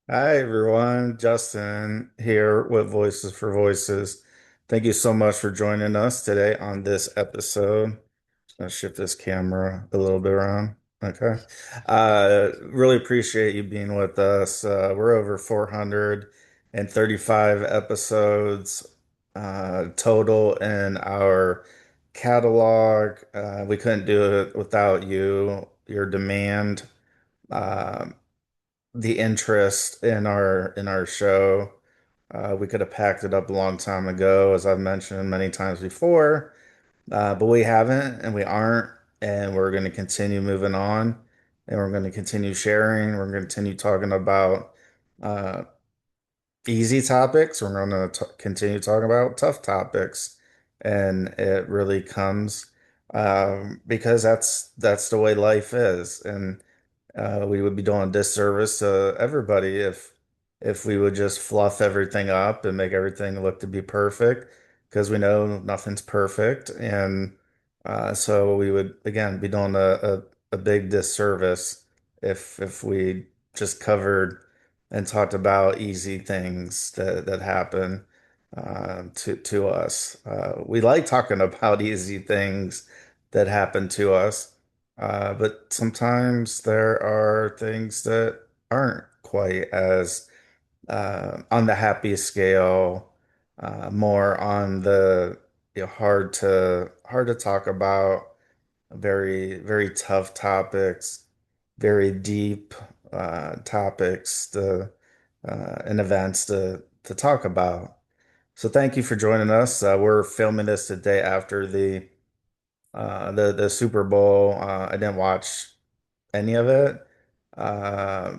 Hi everyone, Justin here with Voices for Voices. Thank you so much for joining us today on this episode. I'll shift this camera a little bit around. Okay. Really appreciate you being with us. We're over 435 episodes total in our catalog. We couldn't do it without you, your demand. Um, the interest in our show. We could have packed it up a long time ago, as I've mentioned many times before, but we haven't, and we aren't, and we're going to continue moving on, and we're going to continue sharing. We're going to continue talking about uh, easy topics. We're going to continue talking about tough topics, and it really comes because that's the way life is, and we would be doing a disservice to everybody if we would just fluff everything up and make everything look to be perfect, because we know nothing's perfect, and so we would again be doing a big disservice if we just covered and talked about easy things that happen to us. We like talking about easy things that happen to us. But sometimes there are things that aren't quite as on the happy scale, more on the hard to talk about, very tough topics, very deep topics and events to talk about. So thank you for joining us. We're filming this the day after the Super Bowl. I didn't watch any of it. Uh,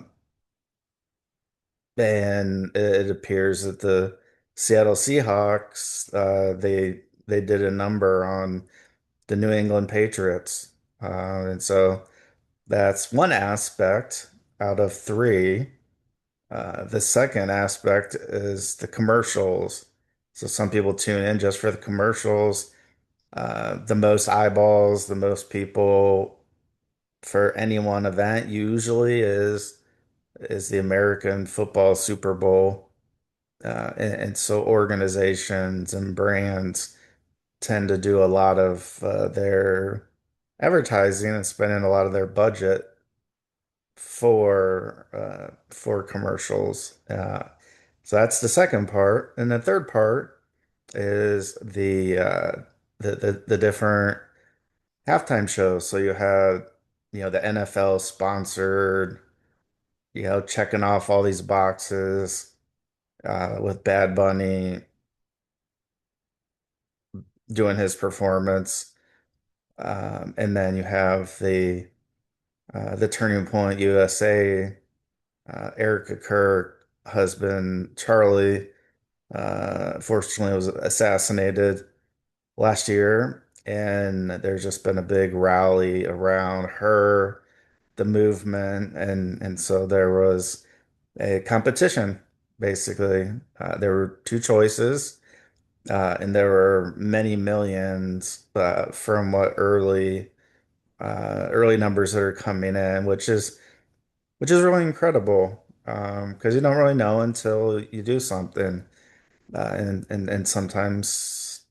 and it appears that the Seattle Seahawks, they did a number on the New England Patriots. And so that's one aspect out of three. The second aspect is the commercials. So some people tune in just for the commercials. The most eyeballs, the most people for any one event usually is the American Football Super Bowl. And so organizations and brands tend to do a lot of their advertising and spending a lot of their budget for commercials. So that's the second part, and the third part is the different halftime shows. So you had the NFL sponsored, checking off all these boxes with Bad Bunny doing his performance. And then you have the Turning Point USA, Erica Kirk, husband Charlie, fortunately was assassinated last year, and there's just been a big rally around her, the movement, and so there was a competition. Basically, there were two choices. And there were many millions from what early numbers that are coming in, which is really incredible because you don't really know until you do something, and sometimes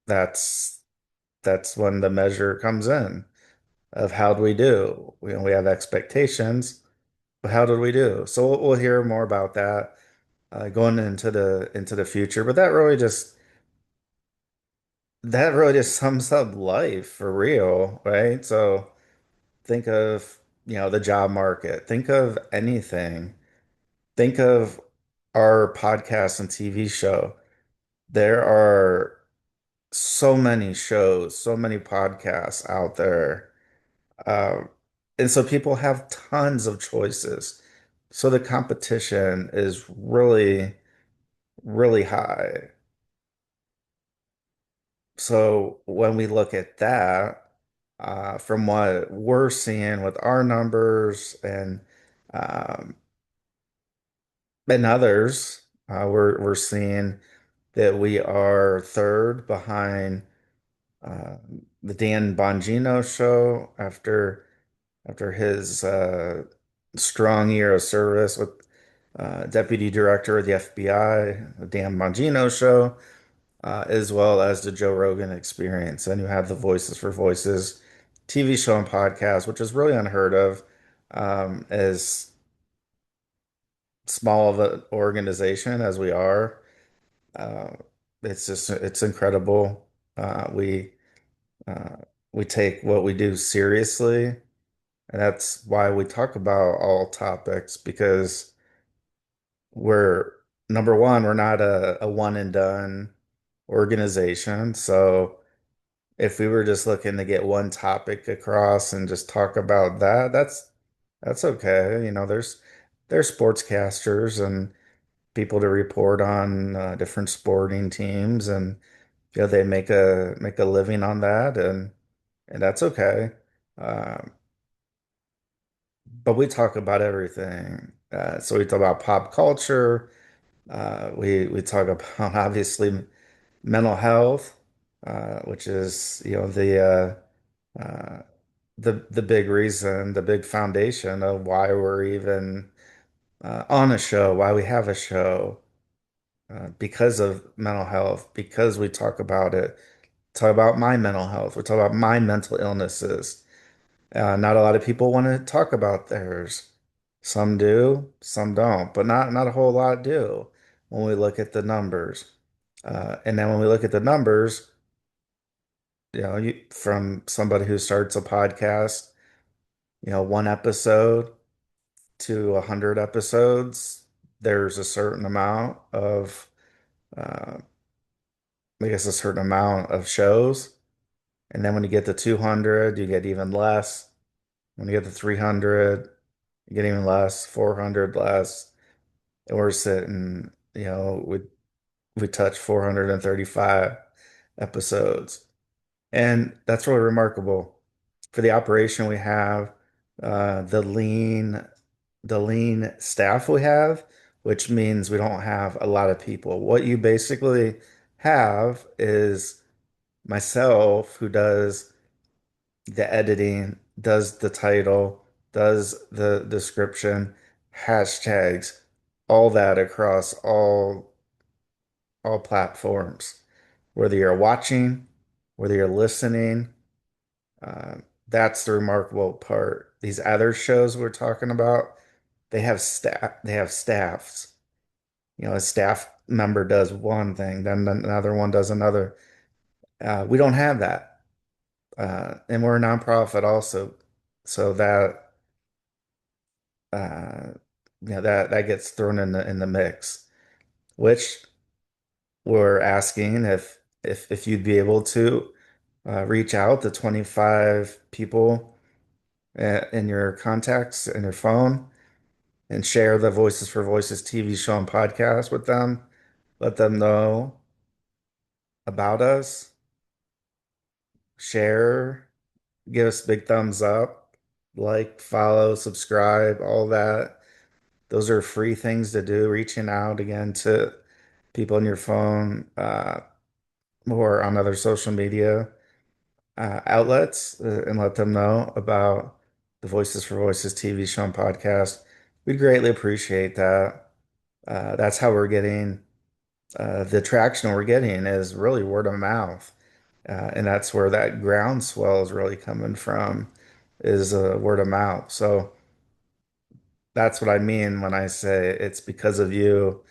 that's that's when the measure comes in of how do we do. We have expectations, but how did we do? So we'll hear more about that going into the future. But that really just sums up life for real, right? So think of, the job market. Think of anything. Think of our podcast and TV show. There are so many shows, so many podcasts out there. Uh, and so people have tons of choices. So the competition is really, really high. So when we look at that, from what we're seeing with our numbers um, and others, we're seeing that we are third behind uh, the Dan Bongino show after his strong year of service with deputy director of the FBI, the Dan Bongino show, as well as the Joe Rogan Experience. And you have the Voices for Voices TV show and podcast, which is really unheard of, as small of an organization as we are. Uh, it's incredible. Uh, we take what we do seriously, and that's why we talk about all topics because we're number one, we're not a one and done organization. So if we were just looking to get one topic across and just talk about that, that's okay. There's sportscasters and people to report on different sporting teams, and they make a living on that, and that's okay. Um, but we talk about everything. So we talk about pop culture. We talk about obviously mental health, which is uh, the big reason, the big foundation of why we're even on a show, why we have a show, because of mental health, because we talk about it. Talk about my mental health. We talk about my mental illnesses. Not a lot of people want to talk about theirs. Some do, some don't, but not a whole lot do when we look at the numbers. And then when we look at the numbers, from somebody who starts a podcast, one episode to 100 episodes, there's a certain amount of, uh, I guess, a certain amount of shows. And then when you get to 200, you get even less. When you get to 300, you get even less, 400 less. And we're sitting, we touch 435 episodes. And that's really remarkable for the operation we have, the lean staff we have, which means we don't have a lot of people. What you basically have is myself who does the editing, does the title, does the description, hashtags, all that across all platforms. Whether you're watching, whether you're listening, uh, that's the remarkable part. These other shows we're talking about, they have staffs. A staff member does one thing, then another one does another. We don't have that. And we're a nonprofit also. So uh, that gets thrown in the mix, which we're asking if you'd be able to reach out to 25 people in your contacts in your phone and share the Voices for Voices TV show and podcast with them. Let them know about us. Share, give us a big thumbs up, like, follow, subscribe, all that. Those are free things to do. Reaching out again to people on your phone, or on other social media outlets, and let them know about the Voices for Voices TV show and podcast. We'd greatly appreciate that. That's how we're getting the traction we're getting is really word of mouth. And that's where that groundswell is really coming from, is word of mouth. So that's what I mean when I say it's because of you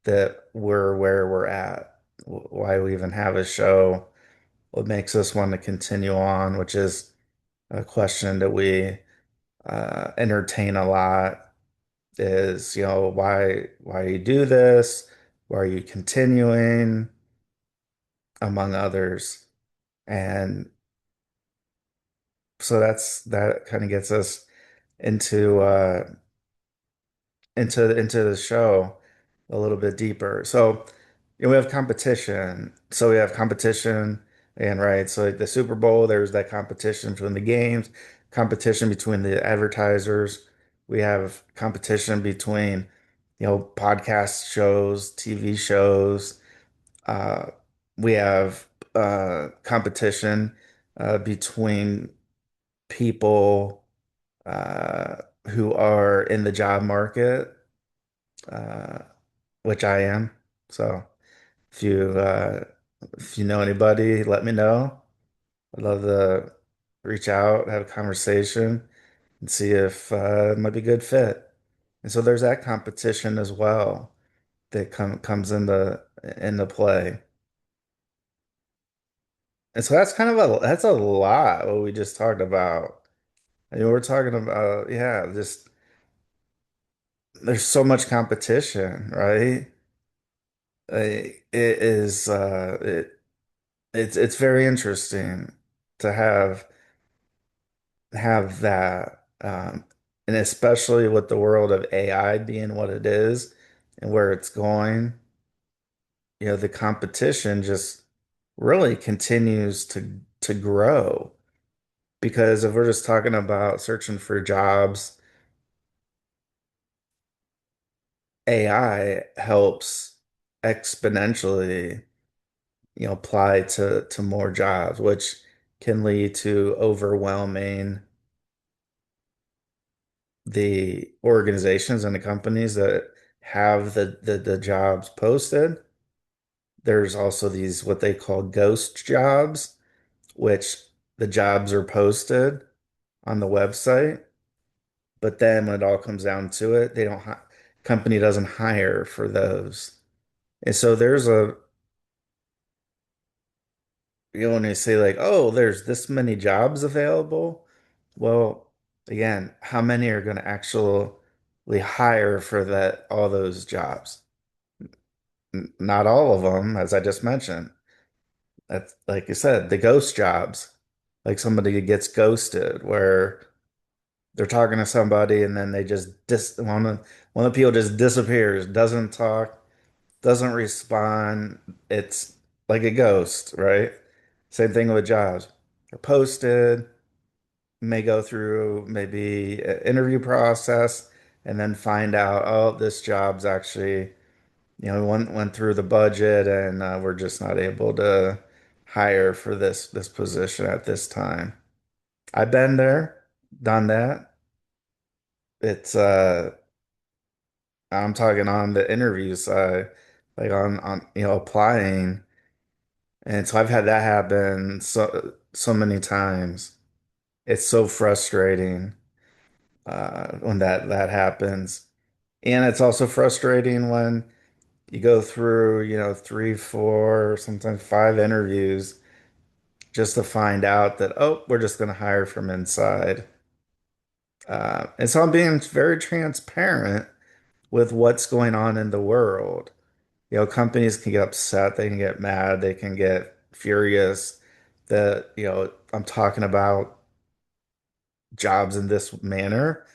that we're where we're at, why we even have a show, what makes us want to continue on, which is a question that we entertain a lot, is, why you do this, why are you continuing, among others. And so that kind of gets us into into the show a little bit deeper. So, we have competition. So we have competition, and right, so like the Super Bowl, there's that competition between the games, competition between the advertisers. We have competition between, podcast shows, TV shows. Uh, we have competition between people uh, who are in the job market. uh, which I am. So if you if you know anybody, let me know. I'd love to reach out, have a conversation, and see if it might be a good fit. And so there's that competition as well that comes into play. And so that's kind of that's a lot what we just talked about. I mean, we're talking about, yeah, just there's so much competition, right? It is it's very interesting to have that and especially with the world of AI being what it is and where it's going, the competition just really continues to grow because if we're just talking about searching for jobs, AI helps exponentially, apply to more jobs, which can lead to overwhelming the organizations and the companies that have the jobs posted. There's also these what they call ghost jobs, which the jobs are posted on the website, but then when it all comes down to it, they don't hi company doesn't hire for those. And so there's when they say like, oh, there's this many jobs available. Well, again, how many are going to actually hire for that all those jobs? Not all of them, as I just mentioned. That's like you said, the ghost jobs, like somebody gets ghosted, where they're talking to somebody and then they just one of the people just disappears, doesn't talk, doesn't respond. It's like a ghost, right? Same thing with jobs. They're posted, may go through maybe an interview process, and then find out, oh, this job's actually went through the budget and we're just not able to hire for this position at this time. I've been there, done that. It's I'm talking on the interview side, like on applying. And so I've had that happen so many times. It's so frustrating when that happens. And it's also frustrating when you go through, three, four, sometimes five interviews just to find out that, oh, we're just going to hire from inside. And so I'm being very transparent with what's going on in the world. Companies can get upset, they can get mad, they can get furious that, I'm talking about jobs in this manner,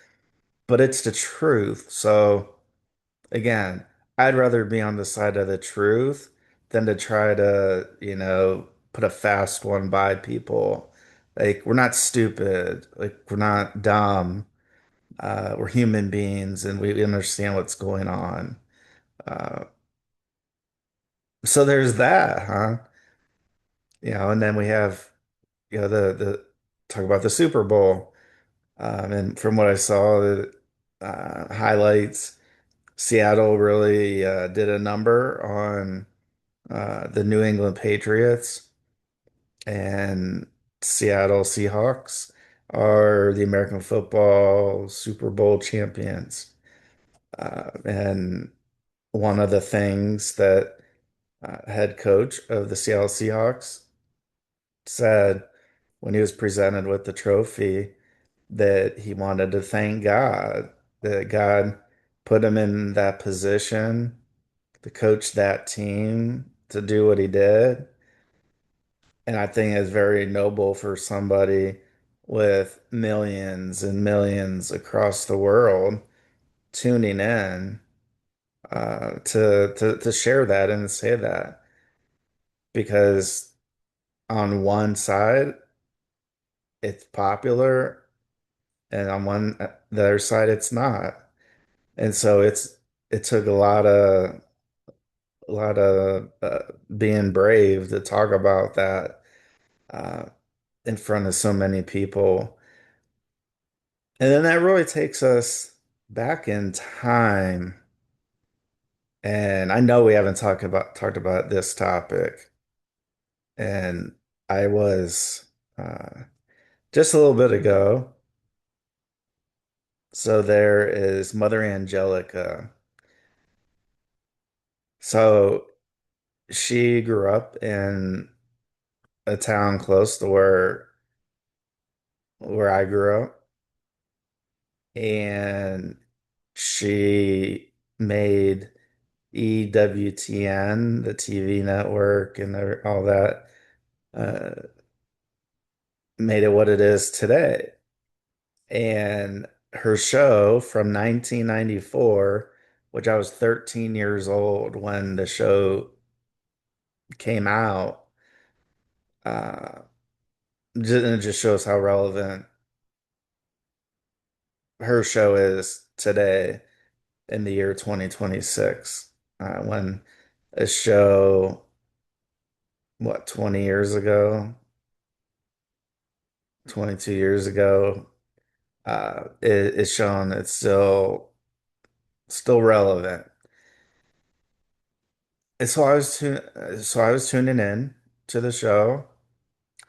but it's the truth. So again, I'd rather be on the side of the truth than to try to, put a fast one by people. Like, we're not stupid. Like, we're not dumb. We're human beings and we understand what's going on. Uh, so there's that, huh? And then we have, the talk about the Super Bowl. And from what I saw, the highlights, Seattle really did a number on the New England Patriots, and Seattle Seahawks are the American football Super Bowl champions. And one of the things that head coach of the Seattle Seahawks said when he was presented with the trophy that he wanted to thank God, that God put him in that position to coach that team to do what he did. And I think it's very noble for somebody with millions and millions across the world tuning in to share that and say that. Because on one side, it's popular, and on the other side, it's not. And so it took a lot of being brave to talk about that uh, in front of so many people. And then that really takes us back in time. And I know we haven't talked about this topic, and I was just a little bit ago. So there is Mother Angelica. So she grew up in a town close to where I grew up, and she made EWTN, the TV network, and all that, uh, made it what it is today. And her show from 1994, which I was 13 years old when the show came out, uh, it just shows how relevant her show is today in the year 2026. When a show, what, 20 years ago, 22 years ago, it's shown it's still relevant. And so I was tuning in to the show,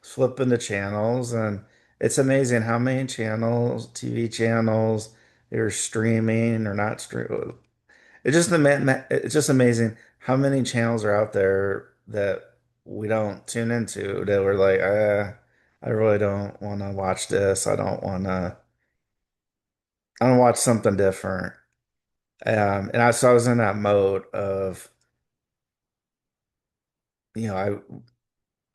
flipping the channels, and it's amazing how many channels, TV channels, they're streaming or not streaming. It's just amazing how many channels are out there that we don't tune into that we're like, I really don't want to watch this. I don't watch something different. So I was in that mode of, you know,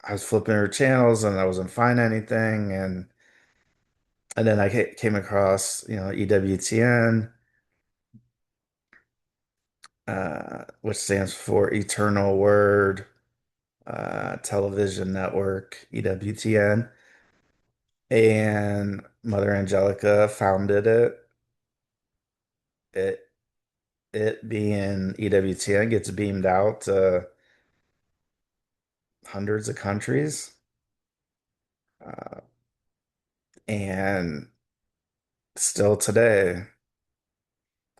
I was flipping her channels and I wasn't finding anything, and then I came across, EWTN, which stands for Eternal Word Television Network, EWTN, and Mother Angelica founded it. It it being EWTN gets beamed out to hundreds of countries, uh, and still today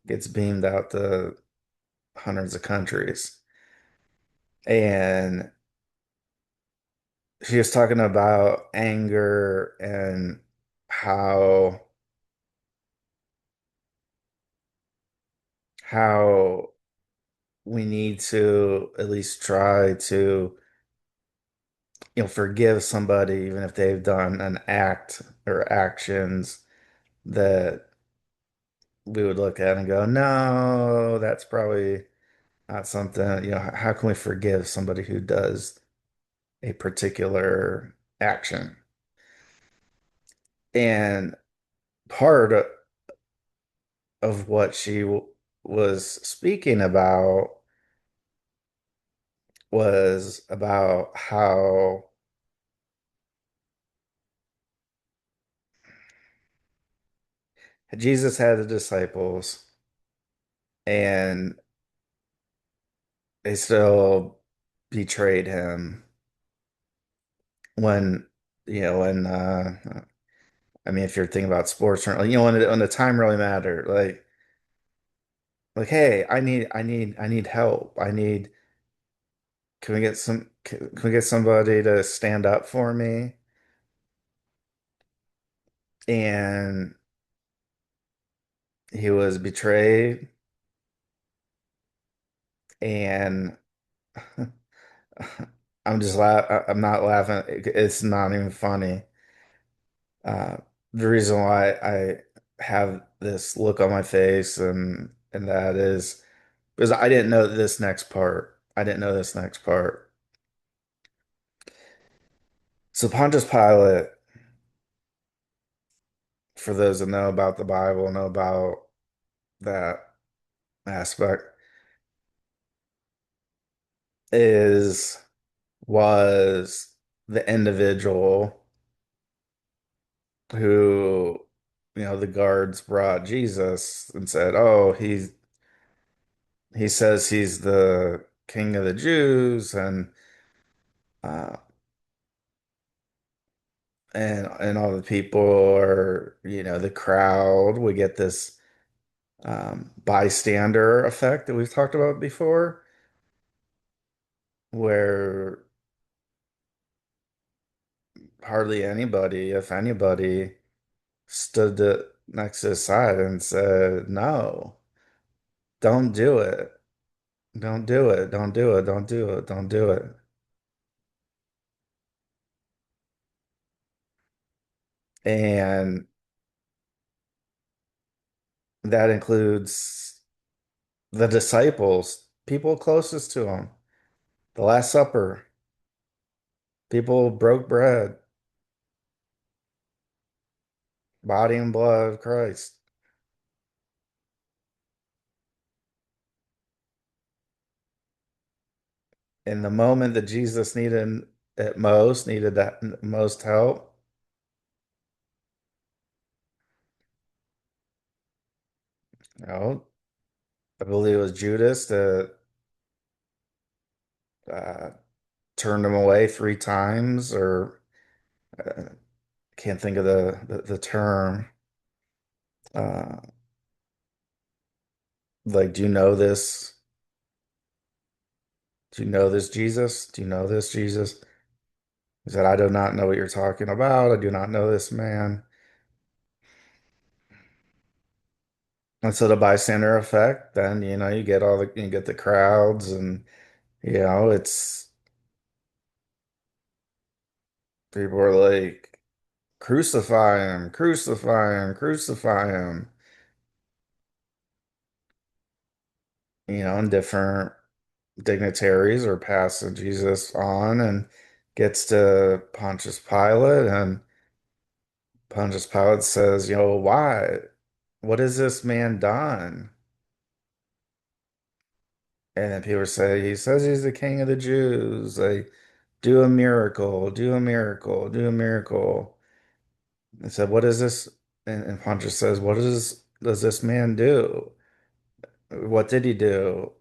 gets beamed out to hundreds of countries. And she was talking about anger and how how we need to at least try to, forgive somebody even if they've done an act or actions that we would look at and go, no, that's probably not something, how can we forgive somebody who does a particular action? And part of what she was speaking about was about how Jesus had the disciples and they still betrayed him when, when I mean, if you're thinking about sports, or, when the time really mattered, like, hey, I need help. Can we get somebody to stand up for me? And he was betrayed, and I'm not laughing. It's not even funny. Uh, the reason why I have this look on my face and that is because I didn't know this next part. I didn't know this next part. So Pontius Pilate, for those that know about the Bible, know about that aspect, is was the individual who, the guards brought Jesus and said, "Oh, he says he's the king of the Jews," uh, and all the people are, the crowd. We get this. bystander effect that we've talked about before, where hardly anybody, if anybody, next to his side and said, "No, don't do it. Don't do it. Don't do it. Don't do it. Don't do it." And that includes the disciples, people closest to him, the Last Supper, people broke bread, body and blood of Christ. In the moment that Jesus needed at most, needed that most help, you know, I believe it was Judas that uh, turned him away 3 times, or uh, can't think of the term. Uh, like, do you know this? Do you know this Jesus? Do you know this Jesus? He said, I do not know what you're talking about. I do not know this man. And so the bystander effect, then, you get the crowds, and, it's people are like, crucify him, crucify him, crucify him, and different dignitaries are passing Jesus on, and gets to Pontius Pilate, and Pontius Pilate says, why? What has this man done? And then people say, he says he's the king of the Jews. Like, do a miracle, do a miracle, do a miracle. And said, what is this? And Pontius says, does this man do? What did he do?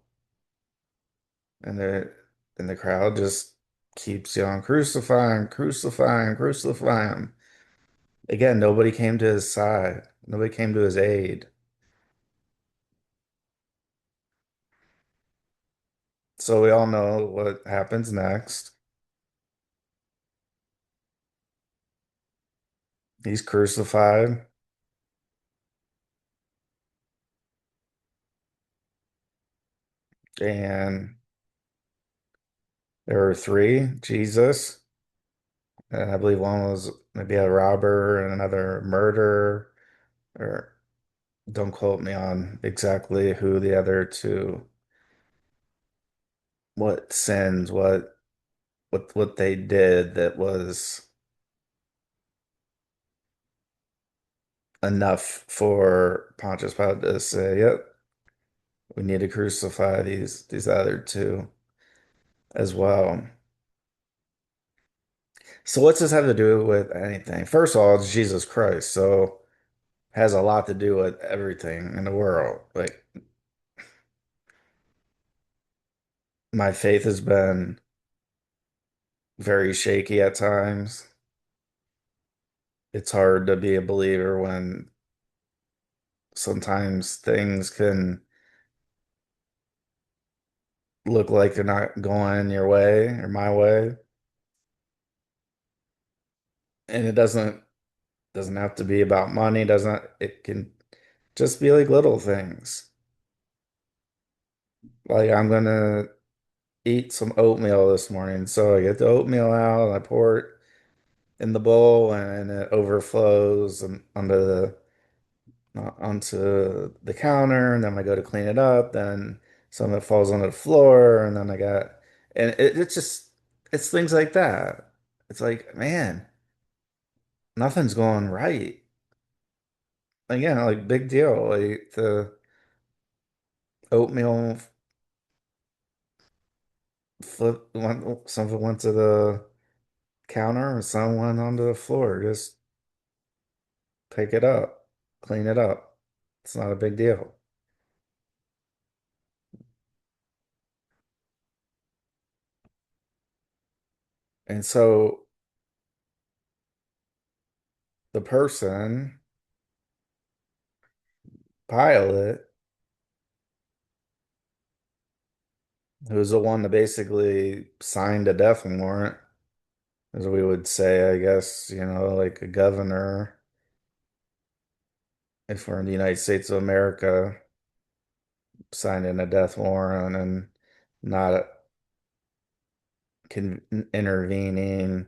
And the crowd just keeps yelling, crucify him, crucify him, crucify him. Again, nobody came to his side. Nobody came to his aid. So we all know what happens next. He's crucified, and there were three: Jesus, and I believe one was maybe a robber and another murderer, or don't quote me on exactly who the other two, what sins, what they did that was enough for Pontius Pilate to say, "Yep, we need to crucify these other two as well." So what's this have to do with anything? First of all, it's Jesus Christ, so has a lot to do with everything in the world. Like, my faith has been very shaky at times. It's hard to be a believer when sometimes things can look like they're not going your way or my way. And it doesn't have to be about money, doesn't it can just be like little things. Like, I'm gonna eat some oatmeal this morning. So I get the oatmeal out and I pour it in the bowl, and it overflows onto the counter, and then I go to clean it up, then some of it falls on the floor, and then it's just, it's things like that. It's like, man, nothing's going right. Again, like, big deal. Like, the oatmeal some of it went to the counter, and some went onto the floor. Just pick it up, clean it up. It's not a big deal. And so the person, Pilate, who's the one that basically signed a death warrant, as we would say, I guess, like a governor, if we're in the United States of America, signing a death warrant and not intervening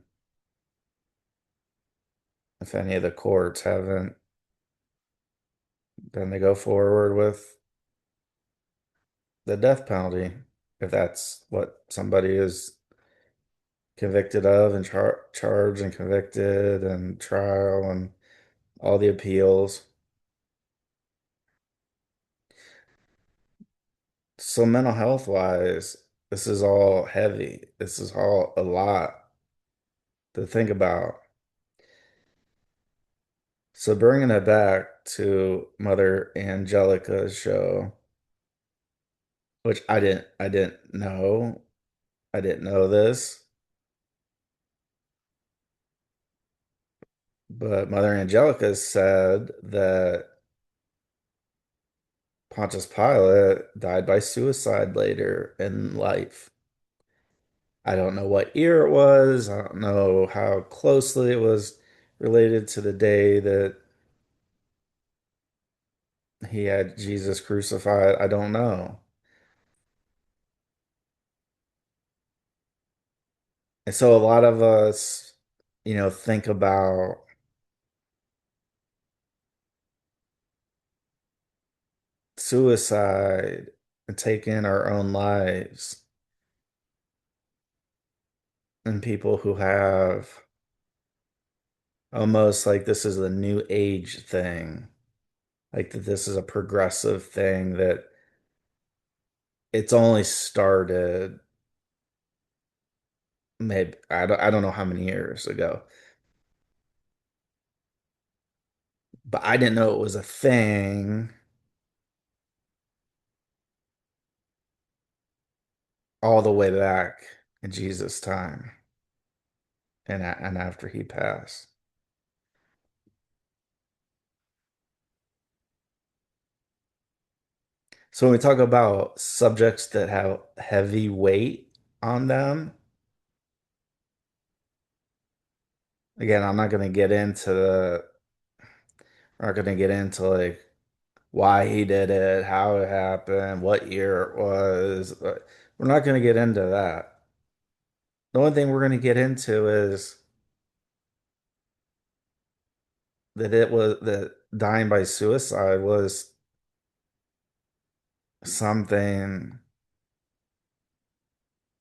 if any of the courts haven't, then they go forward with the death penalty if that's what somebody is convicted of and charged and convicted and trial and all the appeals. So mental health wise, this is all heavy. This is all a lot to think about. So bringing it back to Mother Angelica's show, which I didn't know this, but Mother Angelica said that Pontius Pilate died by suicide later in life. I don't know what year it was. I don't know how closely it was related to the day that he had Jesus crucified. I don't know. And so a lot of us, think about suicide and taking our own lives and people who have almost like this is a new age thing, like that this is a progressive thing that it's only started maybe I don't know how many years ago, but I didn't know it was a thing all the way back in Jesus' time and after he passed. So when we talk about subjects that have heavy weight on them, again, I'm not going to get into like why he did it, how it happened, what year it was. We're not going to get into that. The only thing we're going to get into is that dying by suicide was something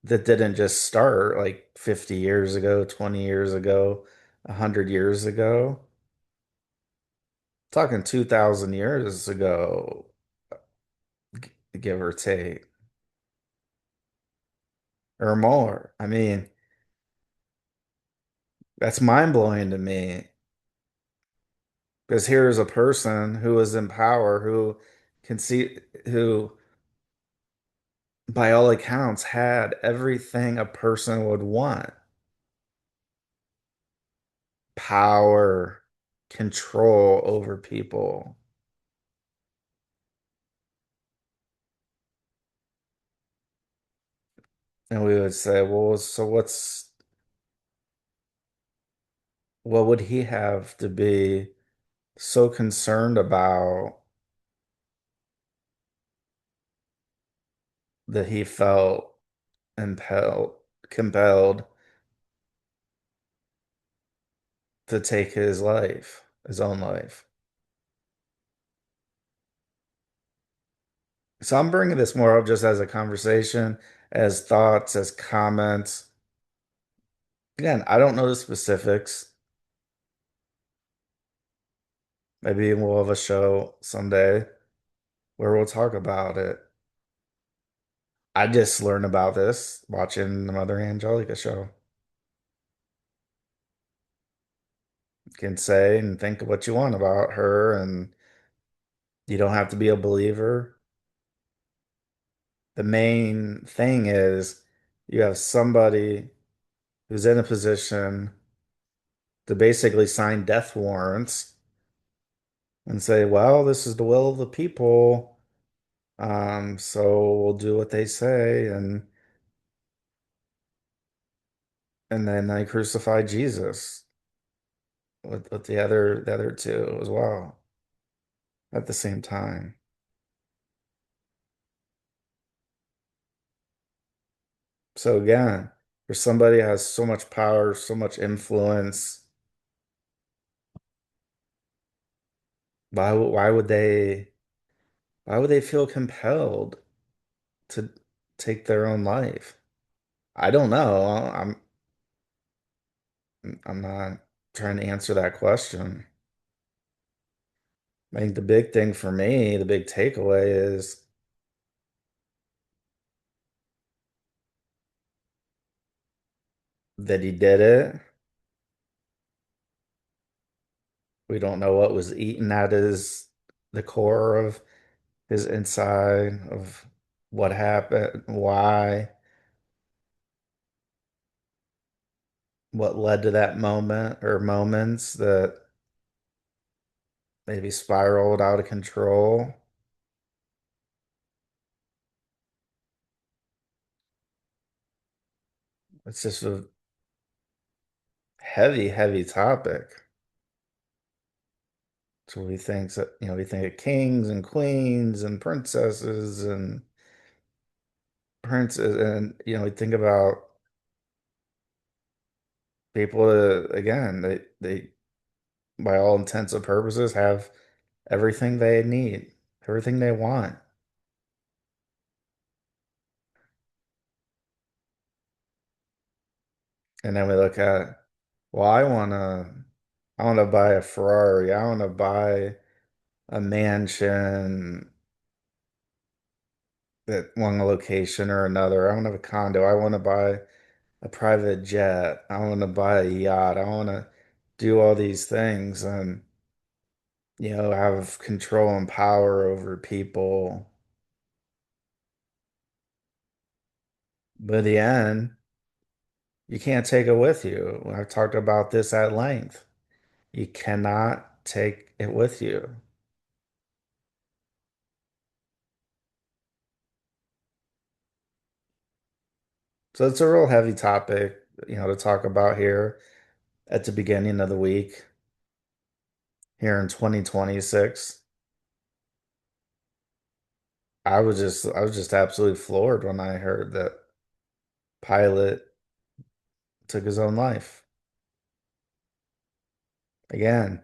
that didn't just start like 50 years ago, 20 years ago, 100 years ago. Talking 2,000 years ago, give or take, or more. I mean, that's mind-blowing to me because here's a person who is in power, who, by all accounts, had everything a person would want: power, control over people. And we would say, well, so what would he have to be so concerned about that he felt impelled, compelled to take his life, his own life? So I'm bringing this more up just as a conversation, as thoughts, as comments. Again, I don't know the specifics. Maybe we'll have a show someday where we'll talk about it. I just learned about this watching the Mother Angelica show. You can say and think what you want about her, and you don't have to be a believer. The main thing is you have somebody who's in a position to basically sign death warrants and say, well, this is the will of the people. So we'll do what they say, and then they crucified Jesus with the other two as well at the same time. So again, if somebody has so much power, so much influence, why would they feel compelled to take their own life? I don't know. I'm not trying to answer that question. I think the big thing for me, the big takeaway is that he did it. We don't know what was eaten at the core of his inside of what happened, why, what led to that moment or moments that maybe spiraled out of control. It's just a heavy, heavy topic. So we think of kings and queens and princesses and princes, and we think about people that, again, they by all intents and purposes have everything they need, everything they want. And then we look at, well, I wanna buy a Ferrari, I wanna buy a mansion at one location or another. I want to have a condo. I want to buy a private jet. I want to buy a yacht. I want to do all these things and, have control and power over people. But in the end, you can't take it with you. I've talked about this at length. You cannot take it with you. So it's a real heavy topic, to talk about here at the beginning of the week here in 2026. I was just absolutely floored when I heard that Pilate took his own life. Again,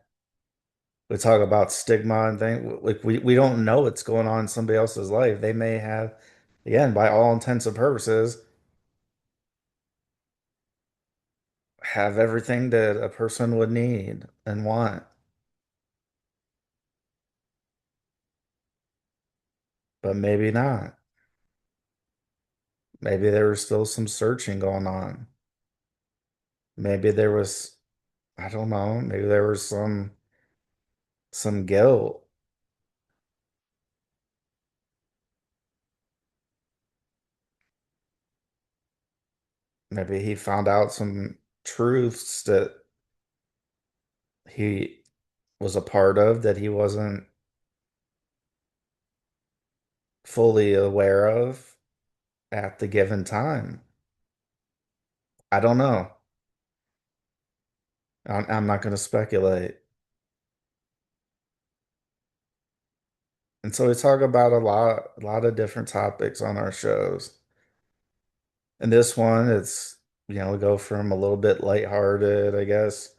we talk about stigma and things. Like we don't know what's going on in somebody else's life. They may have, again, by all intents and purposes, have everything that a person would need and want, but maybe not. Maybe there was still some searching going on. Maybe there was, I don't know, maybe there was some guilt. Maybe he found out some truths that he was a part of that he wasn't fully aware of at the given time. I don't know. I'm not going to speculate. And so we talk about a lot of different topics on our shows. And this one, we go from a little bit lighthearted, I guess,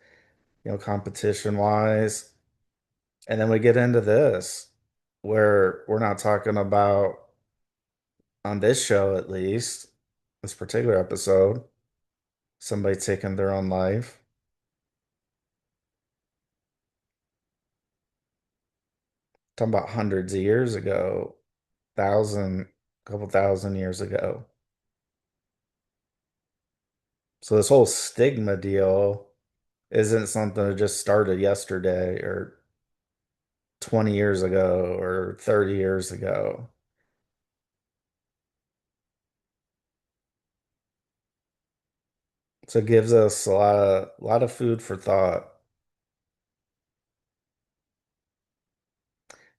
competition wise. And then we get into this where we're not talking about, on this show at least, this particular episode, somebody taking their own life. Talking about hundreds of years ago, couple thousand years ago. So this whole stigma deal isn't something that just started yesterday or 20 years ago or 30 years ago. So it gives us a lot of food for thought.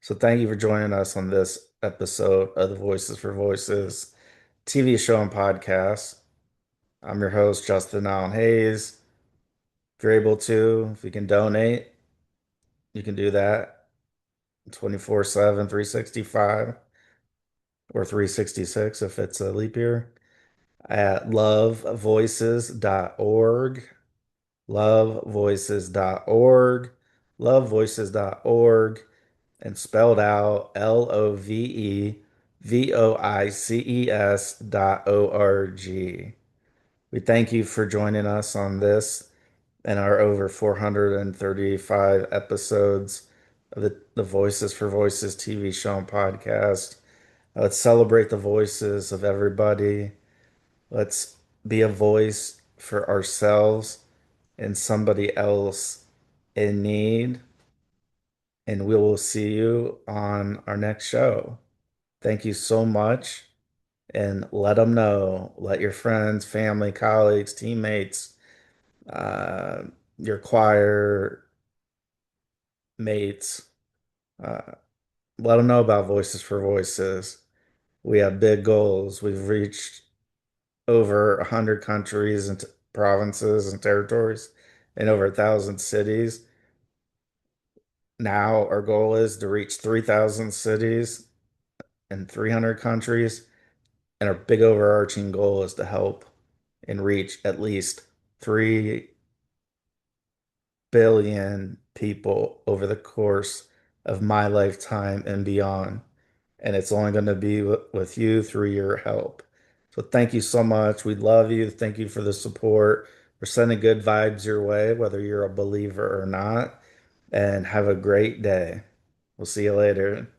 So thank you for joining us on this episode of the Voices for Voices TV show and podcast. I'm your host, Justin Allen Hayes. If you're able to, if you can donate, you can do that 24/7, 365, or 366 if it's a leap year at lovevoices.org. Lovevoices.org. Lovevoices.org. And spelled out LOVEVOICES.org. We thank you for joining us on this and our over 435 episodes of the Voices for Voices TV show and podcast. Let's celebrate the voices of everybody. Let's be a voice for ourselves and somebody else in need. And we will see you on our next show. Thank you so much. And let them know. Let your friends, family, colleagues, teammates, uh, your choir mates, uh, let them know about Voices for Voices. We have big goals. We've reached over 100 countries and provinces and territories in over 1,000 cities. Now our goal is to reach 3,000 cities in 300 countries. And our big overarching goal is to help and reach at least 3 billion people over the course of my lifetime and beyond. And it's only going to be with you through your help. So thank you so much. We love you. Thank you for the support. We're sending good vibes your way, whether you're a believer or not. And have a great day. We'll see you later.